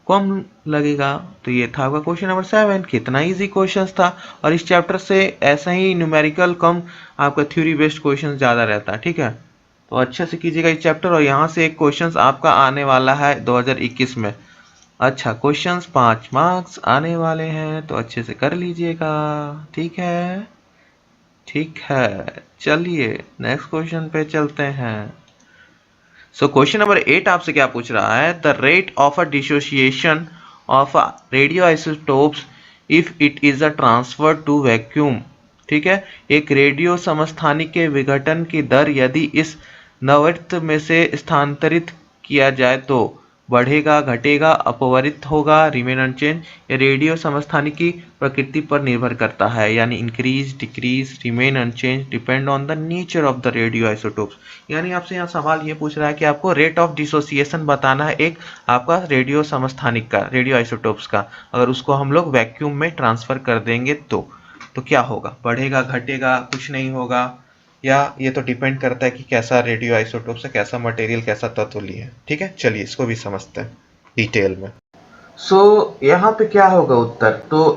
कम लगेगा। तो ये था आपका क्वेश्चन नंबर 7। कितना इजी क्वेश्चन था, और इस चैप्टर से ऐसा ही न्यूमेरिकल कम आपका थ्योरी बेस्ड क्वेश्चन ज़्यादा रहता है, ठीक है। तो अच्छे से कीजिएगा इस चैप्टर, और यहाँ से एक क्वेश्चन आपका आने वाला है 2021 में। अच्छा, क्वेश्चंस 5 मार्क्स आने वाले हैं, तो अच्छे से कर लीजिएगा, ठीक है, ठीक है। चलिए नेक्स्ट क्वेश्चन पे चलते हैं। सो क्वेश्चन नंबर 8 आपसे क्या पूछ रहा है, the rate of a dissociation of radioisotopes if it is a transfer to vacuum, ठीक है। एक रेडियो समस्थानिक के विघटन की दर यदि इस नवृत्त में से स्थानांतरित किया जाए तो बढ़ेगा, घटेगा, अपरिवर्तित होगा, रिमेन अनचेंज, या रेडियो समस्थानिक की प्रकृति पर निर्भर करता है, यानी increase, decrease, remain unchanged, depend on the nature of the radioisotopes. यानी आपसे यहाँ सवाल ये पूछ रहा है कि आपको रेट ऑफ डिसोसिएशन बताना है एक आपका रेडियो समस्थानिक का, रेडियो आइसोटोप्स का। अगर उसको हम लोग वैक्यूम में ट्रांसफर कर देंगे तो क्या होगा, बढ़ेगा, घटेगा, कुछ नहीं होगा, या ये तो डिपेंड करता है कि कैसा रेडियो आइसोटोप से कैसा मटेरियल, कैसा तत्व लिए है। ठीक है, चलिए इसको भी समझते हैं डिटेल में। यहाँ पे क्या होगा उत्तर, तो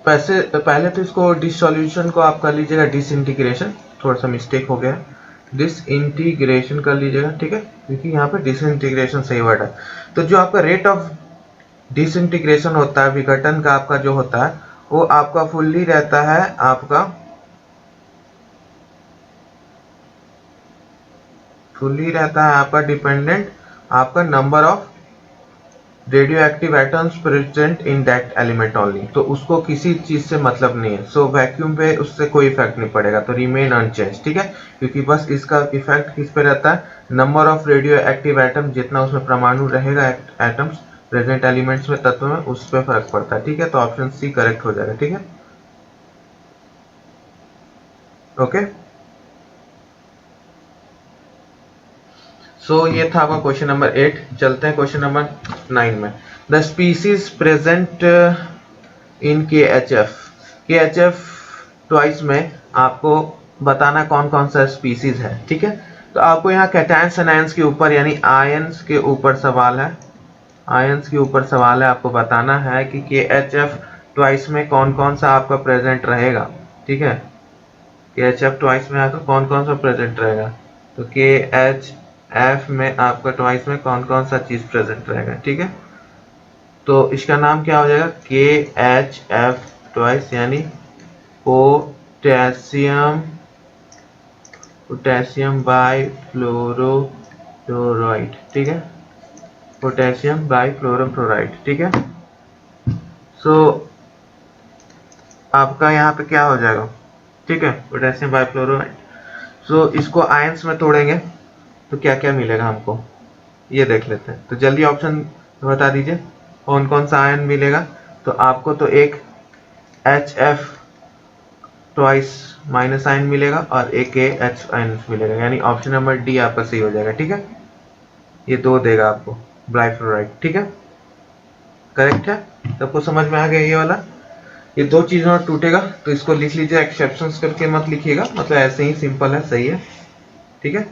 पहले तो इसको डिसोल्यूशन को आप कर लीजिएगा डिसइंटीग्रेशन, थोड़ा सा मिस्टेक हो गया, डिसइंटीग्रेशन कर लीजिएगा। ठीक है, क्योंकि यहाँ पे डिसइंटीग्रेशन सही वर्ड है। तो जो आपका रेट ऑफ डिसइंटीग्रेशन होता है, विघटन का आपका जो होता है, वो आपका फुल्ली रहता है आपका डिपेंडेंट आपका number of radio active atoms present in that element only. तो उसको किसी चीज से मतलब नहीं है, सो वैक्यूम पे उससे कोई इफेक्ट नहीं पड़ेगा, तो रिमेन अनचेंज। ठीक है, क्योंकि बस इसका इफेक्ट किस पे रहता है, number of radio active atom, जितना उसमें परमाणु रहेगा एटम्स प्रेजेंट एलिमेंट्स में, तत्व में, उस पर फर्क पड़ता है। ठीक है, तो ऑप्शन सी करेक्ट हो जाएगा। ठीक है, ओके। ये था आपका क्वेश्चन नंबर 8। चलते हैं क्वेश्चन नंबर 9 में। The species present in KHF twice में आपको बताना कौन कौन सा स्पीसीज है। ठीक है, तो आपको यहाँ कैटायंस एनायंस के ऊपर यानी आयंस के ऊपर सवाल है, आपको बताना है कि KHF ट्वाइस में कौन कौन सा आपका प्रेजेंट रहेगा। ठीक है, KHF ट्वाइस में आपका कौन कौन सा प्रेजेंट रहेगा, तो KHF में आपका ट्वाइस में कौन कौन सा चीज प्रेजेंट रहेगा। ठीक है, तो इसका नाम क्या हो जाएगा, KHF ट्वाइस यानी पोटेशियम बाइफ्लोरोफ्लोराइड। ठीक है, पोटेशियम बाइफ्लोरोफ्लोराइड। ठीक है, आपका यहाँ पे क्या हो जाएगा, ठीक है, पोटेशियम बाइफ्लोराइड। इसको आयंस में तोड़ेंगे तो क्या क्या मिलेगा हमको, ये देख लेते हैं। तो जल्दी ऑप्शन बता दीजिए कौन कौन सा आयन मिलेगा। तो आपको तो एक HF ट्वाइस माइनस आयन मिलेगा और एक KH आयन मिलेगा, यानी ऑप्शन नंबर डी आपका सही हो जाएगा। ठीक है, ये 2 देगा आपको बाइफ्लोराइड। ठीक है, करेक्ट है, सबको समझ में आ गया ये वाला। ये 2 चीजों में टूटेगा तो इसको लिख लीजिए, एक्सेप्शंस करके मत लिखिएगा, मतलब ऐसे ही सिंपल है, सही है। ठीक है,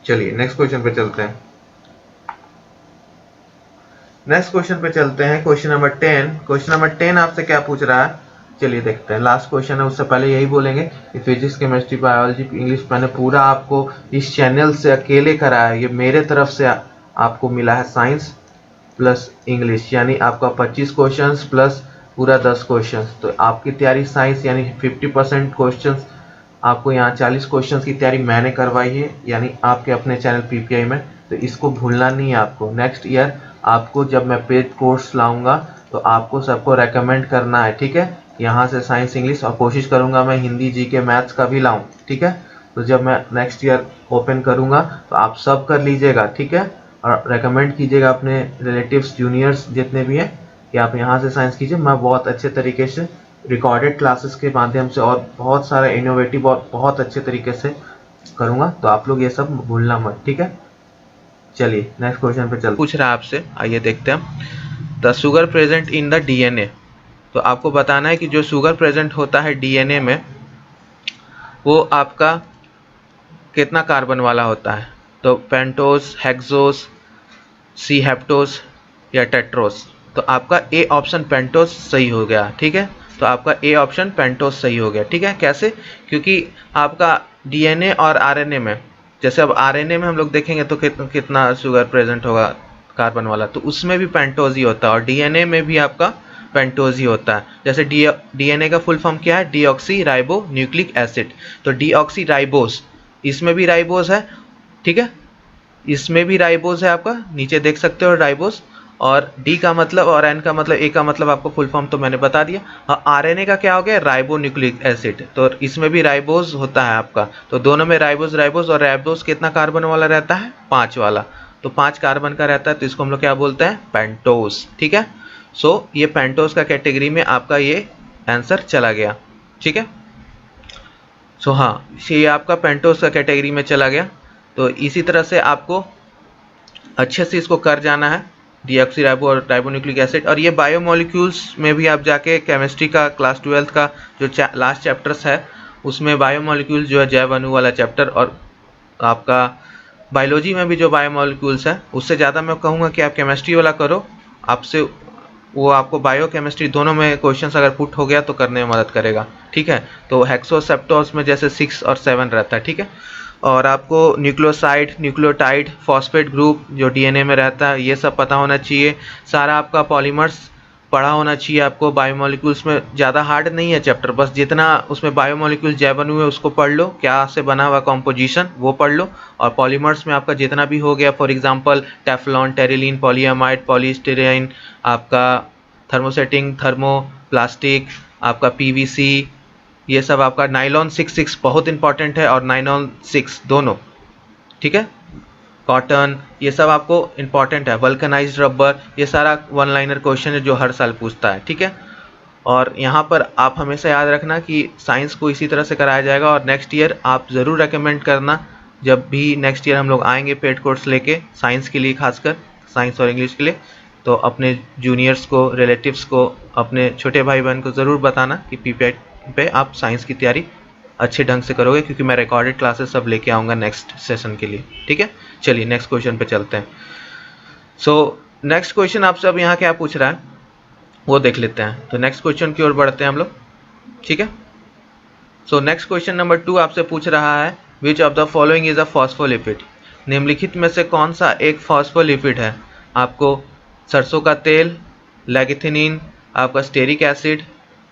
चलिए नेक्स्ट क्वेश्चन पे चलते हैं। Question number 10। क्वेश्चन नंबर 10 आपसे क्या पूछ रहा है, चलिए देखते हैं। लास्ट क्वेश्चन है, उससे पहले यही बोलेंगे कि फिजिक्स, केमिस्ट्री, बायोलॉजी, इंग्लिश मैंने पूरा आपको इस चैनल से अकेले कराया है। ये मेरे तरफ से आपको मिला है साइंस प्लस इंग्लिश, यानी आपका 25 क्वेश्चंस प्लस पूरा 10 क्वेश्चंस। तो आपकी तैयारी साइंस यानी 50% क्वेश्चंस आपको यहाँ 40 क्वेश्चंस की तैयारी मैंने करवाई है, यानी आपके अपने चैनल PPI में। तो इसको भूलना नहीं है आपको। नेक्स्ट ईयर आपको जब मैं पेड कोर्स लाऊंगा तो आपको सबको रेकमेंड करना है। ठीक है, यहाँ से साइंस, इंग्लिश, और कोशिश करूंगा मैं हिंदी, GK, मैथ्स का भी लाऊं। ठीक है, तो जब मैं नेक्स्ट ईयर ओपन करूंगा तो आप सब कर लीजिएगा। ठीक है, और रेकमेंड कीजिएगा अपने रिलेटिव्स, जूनियर्स जितने भी हैं कि आप यहाँ से साइंस कीजिए। मैं बहुत अच्छे तरीके से रिकॉर्डेड क्लासेस के माध्यम से और बहुत सारा इनोवेटिव और बहुत अच्छे तरीके से करूंगा, तो आप लोग ये सब भूलना मत। ठीक है, चलिए नेक्स्ट क्वेश्चन पे चलते। पूछ रहा है आपसे, आइए देखते हैं। The sugar present in the DNA। तो आपको बताना है कि जो शुगर प्रेजेंट होता है DNA में वो आपका कितना कार्बन वाला होता है। तो पेंटोस, हेक्सोस, सी हेप्टोस या टेट्रोस। तो आपका ए ऑप्शन पेंटोस सही हो गया। ठीक है, तो आपका ए ऑप्शन पेंटोस सही हो गया। ठीक है, कैसे, क्योंकि आपका DNA और RNA में, जैसे अब RNA में हम लोग देखेंगे तो कितना शुगर प्रेजेंट होगा कार्बन वाला, तो उसमें भी पेंटोस ही होता है, और DNA में भी आपका पेंटोस ही होता है। जैसे DNA का फुल फॉर्म क्या है, डीऑक्सी राइबो न्यूक्लिक एसिड। तो डीऑक्सी राइबोस, इसमें भी राइबोस है। ठीक है, इसमें भी राइबोस है, आपका नीचे देख सकते हो राइबोस। और डी का मतलब और एन का मतलब, ए का मतलब आपको फुल फॉर्म तो मैंने बता दिया। और RNA का क्या हो गया, राइबो न्यूक्लिक एसिड। तो इसमें भी राइबोस होता है आपका। तो दोनों में राइबोस और राइबोस कितना कार्बन वाला रहता है, 5 वाला। तो 5 कार्बन का रहता है, तो इसको हम लोग क्या बोलते हैं, पेंटोस। ठीक है, सो ये पेंटोस का कैटेगरी में आपका ये आंसर चला गया। ठीक है, सो हाँ, ये आपका पेंटोस का कैटेगरी में चला गया। तो इसी तरह से आपको अच्छे से इसको कर जाना है, डीऑक्सीराइबो और राइबोन्यूक्लिक एसिड। और ये बायोमोलिक्यूल्स में भी आप जाके केमिस्ट्री का क्लास 12 का जो लास्ट चैप्टर्स है उसमें बायोमोलिक्यूल्स जो है जैव अणु वाला चैप्टर, और आपका बायोलॉजी में भी जो बायोमोलिक्यूल्स है उससे ज़्यादा मैं कहूँगा कि आप केमिस्ट्री वाला करो, आपसे वो आपको बायो केमिस्ट्री दोनों में क्वेश्चंस अगर पुट हो गया तो करने में मदद करेगा। ठीक है, तो हेक्सोसेप्टोस में जैसे 6 और 7 रहता है। ठीक है, और आपको न्यूक्लियोसाइड, न्यूक्लियोटाइड, फॉस्फेट ग्रुप जो डीएनए में रहता है ये सब पता होना चाहिए। सारा आपका पॉलीमर्स पढ़ा होना चाहिए आपको। बायोमोलिक्यूल्स में ज़्यादा हार्ड नहीं है चैप्टर, बस जितना उसमें बायोमोलिक्यूल जैव अणु है उसको पढ़ लो, क्या से बना हुआ कॉम्पोजिशन वो पढ़ लो। और पॉलीमर्स में आपका जितना भी हो गया, for example Teflon, terylene, polyamide, polystyrene, आपका थर्मोसेटिंग, थर्मोप्लास्टिक, आपका पीवीसी, ये सब आपका नाइलॉन 6 बहुत इंपॉर्टेंट है, और नाइलॉन 6 दोनों। ठीक है, कॉटन, ये सब आपको इंपॉर्टेंट है। वल्कनाइज्ड रबर, ये सारा वन लाइनर क्वेश्चन है जो हर साल पूछता है। ठीक है, और यहाँ पर आप हमेशा याद रखना कि साइंस को इसी तरह से कराया जाएगा। और नेक्स्ट ईयर आप ज़रूर रेकमेंड करना, जब भी नेक्स्ट ईयर हम लोग आएंगे पेड कोर्स लेके साइंस के लिए, खासकर साइंस और इंग्लिश के लिए, तो अपने जूनियर्स को, रिलेटिव्स को, अपने छोटे भाई बहन को ज़रूर बताना कि पीपीआई पे आप साइंस की तैयारी अच्छे ढंग से करोगे, क्योंकि मैं रिकॉर्डेड क्लासेस सब लेके आऊँगा नेक्स्ट सेशन के लिए। ठीक है, चलिए नेक्स्ट क्वेश्चन पे चलते हैं। सो नेक्स्ट क्वेश्चन आपसे अब यहाँ क्या पूछ रहा है वो देख लेते हैं। तो नेक्स्ट क्वेश्चन की ओर बढ़ते हैं हम लोग। ठीक है, सो नेक्स्ट क्वेश्चन नंबर 2 आपसे पूछ रहा है, which of the following is a phospholipid. निम्नलिखित में से कौन सा एक फॉस्फोलिपिड है। आपको सरसों का तेल, लेगिथिनीन, आपका स्टेरिक एसिड,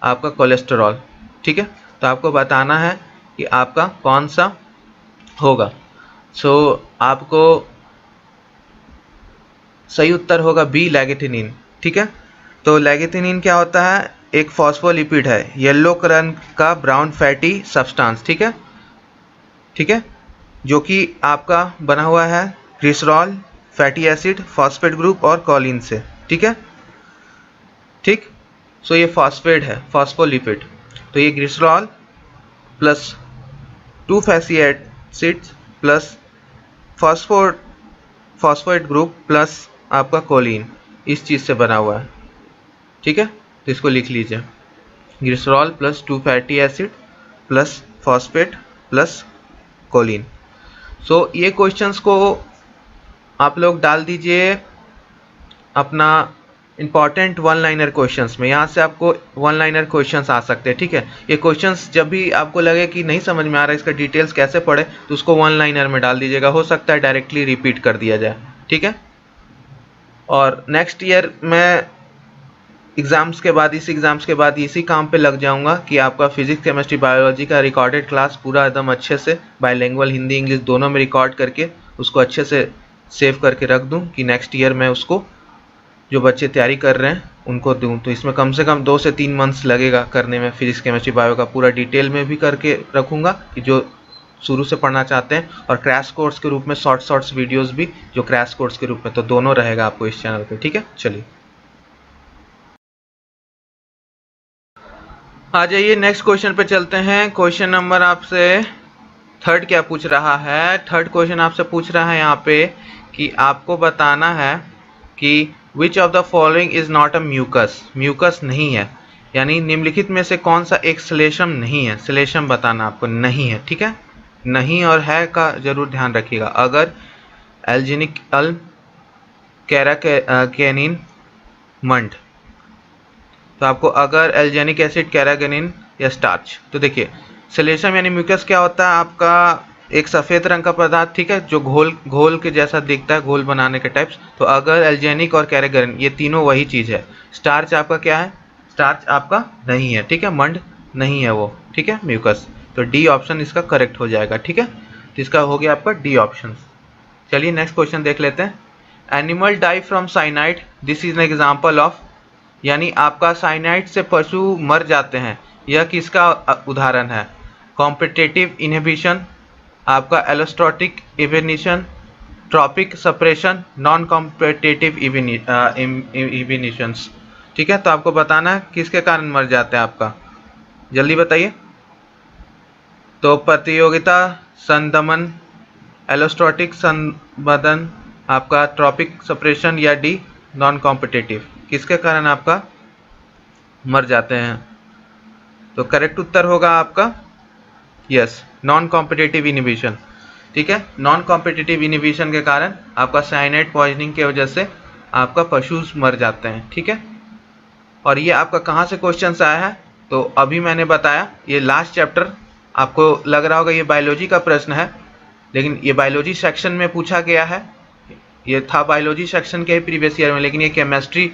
आपका कोलेस्टेरॉल। ठीक है, तो आपको बताना है कि आपका कौन सा होगा। सो आपको सही उत्तर होगा बी, लेगिथिनीन। ठीक है, तो लेगिथिनीन क्या होता है, एक फॉस्फोलिपिड है, येलो रंग का ब्राउन फैटी सब्सटेंस। ठीक है, ठीक है, जो कि आपका बना हुआ है glycerol, fatty acid, phosphate group और कॉलिन से। ठीक है, ठीक, सो ये फॉस्फेट है, फॉस्फोलिपिड। तो ये glycerol plus 2 fatty acids plus phosphate group plus आपका कोलिन, इस चीज़ से बना हुआ है। ठीक है, तो इसको लिख लीजिए, glycerol plus 2 fatty acid plus phosphate plus choline. So ये क्वेश्चंस को आप लोग डाल दीजिए अपना इंपॉर्टेंट वन लाइनर क्वेश्चंस में। यहाँ से आपको वन लाइनर क्वेश्चंस आ सकते हैं। ठीक है, ये क्वेश्चंस जब भी आपको लगे कि नहीं समझ में आ रहा है इसका डिटेल्स कैसे पढ़े, तो उसको वन लाइनर में डाल दीजिएगा, हो सकता है डायरेक्टली रिपीट कर दिया जाए। ठीक है, और नेक्स्ट ईयर मैं एग्ज़ाम्स के बाद, इस एग्ज़ाम्स के बाद इसी काम पे लग जाऊंगा कि आपका फिजिक्स, केमिस्ट्री, बायोलॉजी का रिकॉर्डेड क्लास पूरा एकदम अच्छे से बाइलिंगुअल हिंदी इंग्लिश दोनों में रिकॉर्ड करके उसको अच्छे से सेव करके रख दूं, कि नेक्स्ट ईयर मैं उसको जो बच्चे तैयारी कर रहे हैं उनको दूं। तो इसमें कम से कम 2 से 3 मंथ्स लगेगा करने में। फिजिक्स, केमिस्ट्री, बायो का पूरा डिटेल में भी करके रखूँगा कि जो शुरू से पढ़ना चाहते हैं, और क्रैश कोर्स के रूप में शॉर्ट्स वीडियोज़ भी जो क्रैश कोर्स के रूप में, तो दोनों रहेगा आपको इस चैनल पर। ठीक है, चलिए आ जाइए नेक्स्ट क्वेश्चन पे चलते हैं। क्वेश्चन नंबर आपसे 3 क्या पूछ रहा है। 3 क्वेश्चन आपसे पूछ रहा है यहाँ पे कि आपको बताना है कि which of the following is not a mucus. Mucus नहीं है, यानी निम्नलिखित में से कौन सा एक श्लेष्म नहीं है। श्लेष्म बताना आपको नहीं है। ठीक है, नहीं और है का जरूर ध्यान रखिएगा। अगर एल्जिनिक अल्म, कैराकेनिन, मंड, तो आपको अगर एल्जेनिक एसिड, कैरागेनिन या स्टार्च। तो देखिए श्लेष्म यानी म्यूकस क्या होता है, आपका एक सफ़ेद रंग का पदार्थ। ठीक है, जो घोल के जैसा दिखता है, घोल बनाने के टाइप्स। तो अगर एल्जेनिक और कैरागेनिन ये तीनों वही चीज़ है। स्टार्च आपका क्या है, स्टार्च आपका नहीं है। ठीक है, मंड नहीं है वो। ठीक है, म्यूकस। तो डी ऑप्शन इसका करेक्ट हो जाएगा। ठीक है, तो इसका हो गया आपका डी ऑप्शन। चलिए नेक्स्ट क्वेश्चन देख लेते हैं। Animal die from cyanide, this is an example of, यानी आपका साइनाइड से पशु मर जाते हैं, यह किसका उदाहरण है। कॉम्पिटिटिव इनहिबिशन, आपका एलोस्टोटिक इन्हिबिशन, ट्रॉपिक सप्रेशन, नॉन कॉम्पिटिटिव इबिनिशंस। ठीक है, तो आपको बताना है किसके कारण मर जाते हैं आपका, जल्दी बताइए। तो प्रतियोगिता संदमन, एलोस्टोटिक संबंधन, आपका ट्रॉपिक सप्रेशन, या डी नॉन कॉम्पिटिटिव, किसके कारण आपका मर जाते हैं। तो करेक्ट उत्तर होगा आपका यस, नॉन कॉम्पिटिटिव इनिबिशन। ठीक है, नॉन कॉम्पिटिटिव इनिबिशन के कारण आपका साइनाइड पॉइजनिंग की वजह से आपका पशु मर जाते हैं। ठीक है, और ये आपका कहाँ से क्वेश्चन आया है, तो अभी मैंने बताया ये लास्ट चैप्टर, आपको लग रहा होगा ये बायोलॉजी का प्रश्न है, लेकिन ये बायोलॉजी सेक्शन में पूछा गया है, ये था बायोलॉजी सेक्शन के प्रीवियस ईयर में, लेकिन ये केमिस्ट्री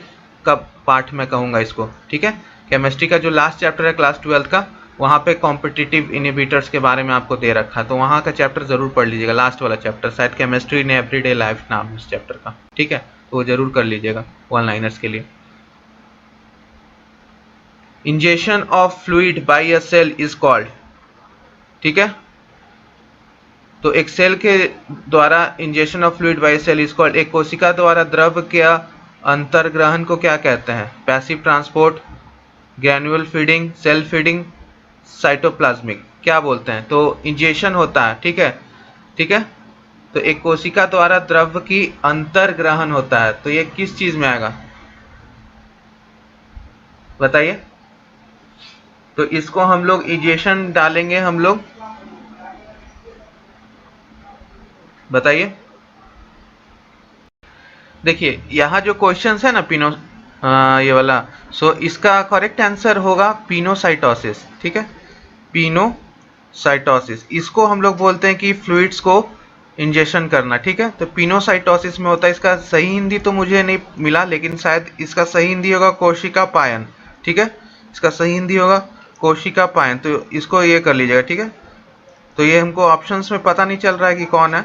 का पार्ट में कहूँगा इसको। ठीक है, केमिस्ट्री का जो लास्ट चैप्टर है क्लास 12 का, वहाँ पे कॉम्पिटिटिव इनिबिटर्स के बारे में आपको दे रखा है, तो वहाँ का चैप्टर जरूर पढ़ लीजिएगा, लास्ट वाला चैप्टर, शायद केमिस्ट्री इन एवरीडे लाइफ नाम है इस चैप्टर का। ठीक है, तो वो जरूर कर लीजिएगा वन लाइनर्स के लिए। Injection of fluid by a cell is called. ठीक है, तो एक सेल के द्वारा injection of fluid by cell is called, एक कोशिका द्वारा द्रव के अंतर्ग्रहण को क्या कहते हैं, passive transport, granular feeding, cell feeding, cytoplasmic, क्या बोलते हैं, तो इंजेक्शन होता है। ठीक है, ठीक है, तो एक कोशिका द्वारा द्रव की अंतर्ग्रहण होता है, तो ये किस चीज में आएगा बताइए। तो इसको हम लोग इंजेक्शन डालेंगे, हम लोग बताइए। देखिए यहाँ जो क्वेश्चन है ना पिनो, ये वाला, सो इसका करेक्ट आंसर होगा पिनोसाइटोसिस। ठीक है, पिनोसाइटोसिस, इसको हम लोग बोलते हैं कि फ्लूइड्स को इंजेक्शन करना। ठीक है, तो पिनोसाइटोसिस में होता है, इसका सही हिंदी तो मुझे नहीं मिला, लेकिन शायद इसका सही हिंदी होगा कोशिका पायन। ठीक है, इसका सही हिंदी होगा कोशिका पायन, तो इसको ये कर लीजिएगा। ठीक है, तो ये हमको ऑप्शंस में पता नहीं चल रहा है कि कौन है,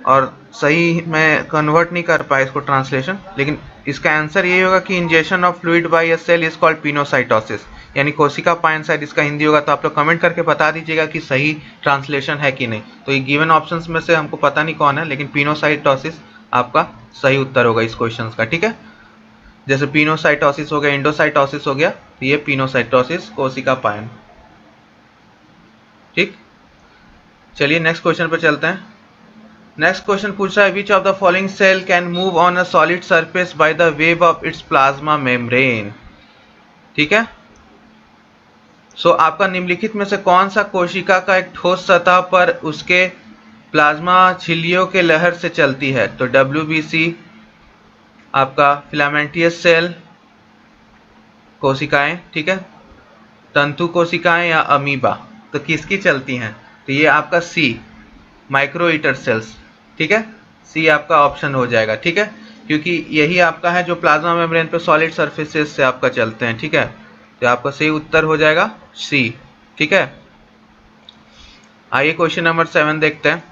और सही मैं कन्वर्ट नहीं कर पाया इसको ट्रांसलेशन, लेकिन इसका आंसर ये होगा कि injection of fluid by a cell is called pinocytosis, यानी कोशिका पायन शायद इसका हिंदी होगा। तो आप लोग कमेंट करके बता दीजिएगा कि सही ट्रांसलेशन है कि नहीं। तो ये गिवन ऑप्शंस में से हमको पता नहीं कौन है, लेकिन पिनोसाइटोसिस आपका सही उत्तर होगा इस क्वेश्चन का। ठीक है, जैसे पिनोसाइटोसिस हो गया, इंडोसाइटोसिस हो गया, तो ये पिनोसाइटोसिस कोशिका पायन। ठीक, चलिए नेक्स्ट क्वेश्चन पर चलते हैं। नेक्स्ट क्वेश्चन पूछ रहा है which of the following cell can move on a solid surface by the wave of its plasma membrane. ठीक है, सो आपका निम्नलिखित में से कौन सा कोशिका का एक ठोस सतह पर उसके प्लाज्मा झिल्लियों के लहर से चलती है, तो WBC, आपका फिलामेंटियस सेल कोशिकाएं, ठीक है, तंतु कोशिकाएं या अमीबा, तो किसकी चलती हैं, तो ये आपका C, माइक्रोईटर सेल्स। ठीक है, सी आपका ऑप्शन हो जाएगा। ठीक है, क्योंकि यही आपका है जो प्लाज्मा मेम्ब्रेन पे सॉलिड सरफेसेस से आपका चलते हैं। ठीक है, तो आपका सही उत्तर हो जाएगा सी। ठीक है, आइए क्वेश्चन नंबर 7 देखते हैं।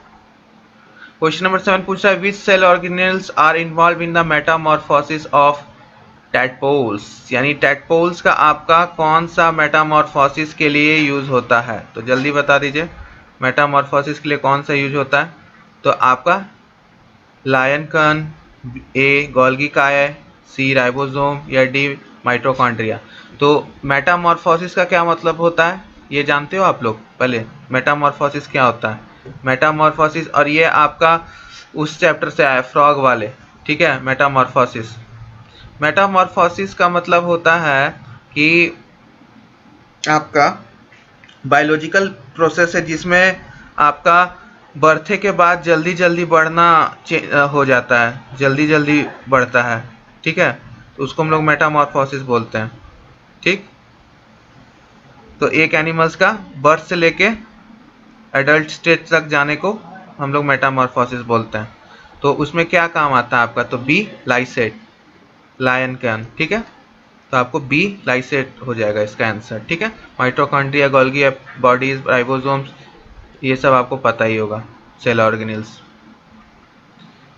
क्वेश्चन नंबर 7 पूछा है which cell organelles are involved in the metamorphosis of tadpoles, यानी टैडपोल्स का आपका कौन सा मेटामॉर्फोसिस के लिए यूज होता है, तो जल्दी बता दीजिए मेटामॉर्फोसिस के लिए कौन सा यूज होता है। तो आपका लायन कण, ए गोल्गी काय, सी राइबोसोम, या डी माइटोकॉन्ड्रिया। तो मेटामॉर्फोसिस का क्या मतलब होता है ये जानते हो आप लोग, पहले मेटामॉर्फोसिस क्या होता है, मेटामॉर्फोसिस, और ये आपका उस चैप्टर से आया फ्रॉग वाले। ठीक है, मेटामॉर्फोसिस, मेटामॉर्फोसिस का मतलब होता है कि आपका बायोलॉजिकल प्रोसेस है जिसमें आपका बर्थे के बाद जल्दी जल्दी बढ़ना हो जाता है, जल्दी जल्दी बढ़ता है। ठीक है, तो उसको हम लोग मेटामॉर्फोसिस बोलते हैं। ठीक, तो एक एनिमल्स का बर्थ से लेके एडल्ट स्टेज तक जाने को हम लोग मेटामॉर्फोसिस बोलते हैं। तो उसमें क्या काम आता है आपका, तो बी लाइसेट, लायन कैन। ठीक है, तो आपको बी लाइसेट हो जाएगा इसका आंसर। ठीक है, माइटोकॉन्ड्रिया, गोल्गी बॉडीज, राइबोसोम्स, ये सब आपको पता ही होगा, सेल ऑर्गेनेल्स।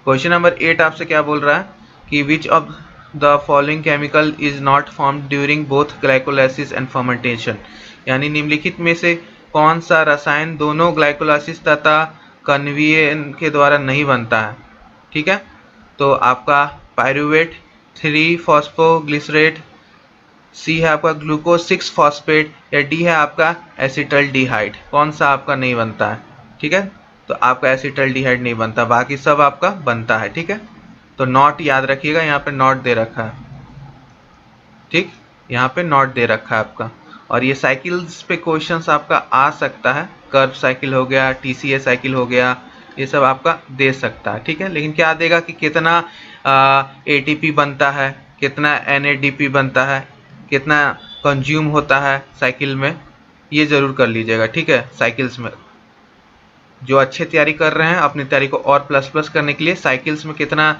क्वेश्चन नंबर 8 आपसे क्या बोल रहा है कि which of the following chemical is not formed during both glycolysis and fermentation, यानी निम्नलिखित में से कौन सा रसायन दोनों ग्लाइकोलाइसिस तथा कन्वेयन के द्वारा नहीं बनता है, ठीक है। तो आपका पायरुवेट, 3 फॉस्फोग्लिसरेट, सी है आपका ग्लूकोज 6 फॉस्फेट, या डी है आपका एसिटल्डिहाइड। कौन सा आपका नहीं बनता है, ठीक है। तो आपका एसिटल्डिहाइड नहीं बनता, बाकी सब आपका बनता है, ठीक है। तो नॉट याद रखिएगा, यहाँ पे नॉट दे रखा है, ठीक, यहाँ पे नॉट दे रखा है आपका। और ये साइकिल्स पे क्वेश्चंस आपका आ सकता है, कर्व साइकिल हो गया, टीसीए साइकिल हो गया, ये सब आपका दे सकता है, ठीक है। लेकिन क्या देगा कि कितना एटीपी बनता है, कितना एनएडीपी बनता है, कितना कंज्यूम होता है साइकिल में, ये ज़रूर कर लीजिएगा, ठीक है। साइकिल्स में जो अच्छे तैयारी कर रहे हैं, अपनी तैयारी को और प्लस प्लस करने के लिए साइकिल्स में कितना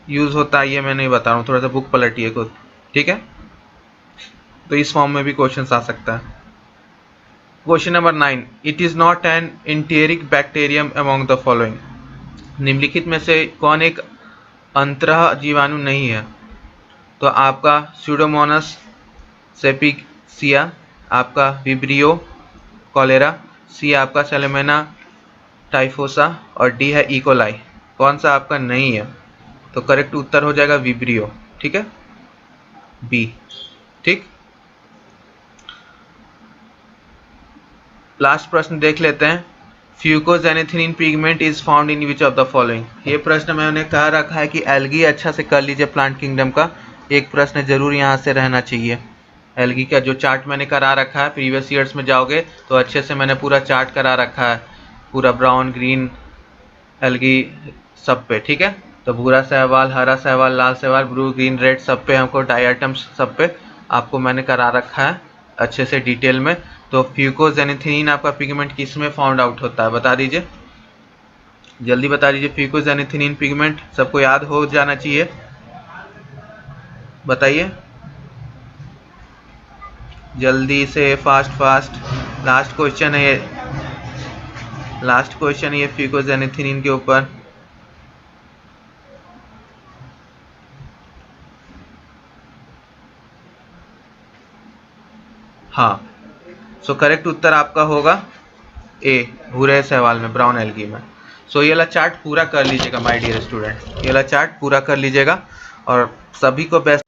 यूज़ होता है ये मैं नहीं बता रहा हूँ, थोड़ा सा बुक पलटिए खुद, ठीक है। तो इस फॉर्म में भी क्वेश्चन आ सकता है। Question number 9, it is not an enteric bacterium among the following. निम्नलिखित में से कौन एक अंतरह जीवाणु नहीं है? तो आपका स्यूडोमोनास सेपिसिया, आपका विब्रियो कॉलेरा, सी आपका सैलेमेना टाइफोसा, और डी है इकोलाई। कौन सा आपका नहीं है? तो करेक्ट उत्तर हो जाएगा विब्रियो, ठीक है, बी, ठीक। लास्ट प्रश्न देख लेते हैं। Fucoxanthin pigment is found in which of the following. ये प्रश्न मैंने कह रखा है कि एल्गी अच्छा से कर लीजिए प्लांट किंगडम का, एक प्रश्न जरूर यहाँ से रहना चाहिए। एल्गी का जो चार्ट मैंने करा रखा है, प्रीवियस ईयर्स में जाओगे तो अच्छे से मैंने पूरा चार्ट करा रखा है, पूरा ब्राउन ग्रीन एल्गी सब पे, ठीक है। तो भूरा सहवाल, हरा सहवाल, लाल सहवाल, ब्लू ग्रीन रेड सब पे हमको डायटम्स सब पे आपको मैंने करा रखा है अच्छे से डिटेल में। तो फ्यूकोजेनेथिन आपका पिगमेंट किस में फाउंड आउट होता है, बता दीजिए, जल्दी बता दीजिए। फ्यूकोजेनेथिन पिगमेंट सबको याद हो जाना चाहिए, बताइए जल्दी से, फास्ट फास्ट। लास्ट क्वेश्चन है ये, लास्ट क्वेश्चन ये फ्यूकोजेनेथिन के ऊपर। हाँ, सो करेक्ट उत्तर आपका होगा ए, भूरे सहवाल में, ब्राउन एल्गी में। सो ये वाला चार्ट पूरा कर लीजिएगा माय डियर स्टूडेंट, ये वाला चार्ट पूरा कर लीजिएगा और सभी को बेस्ट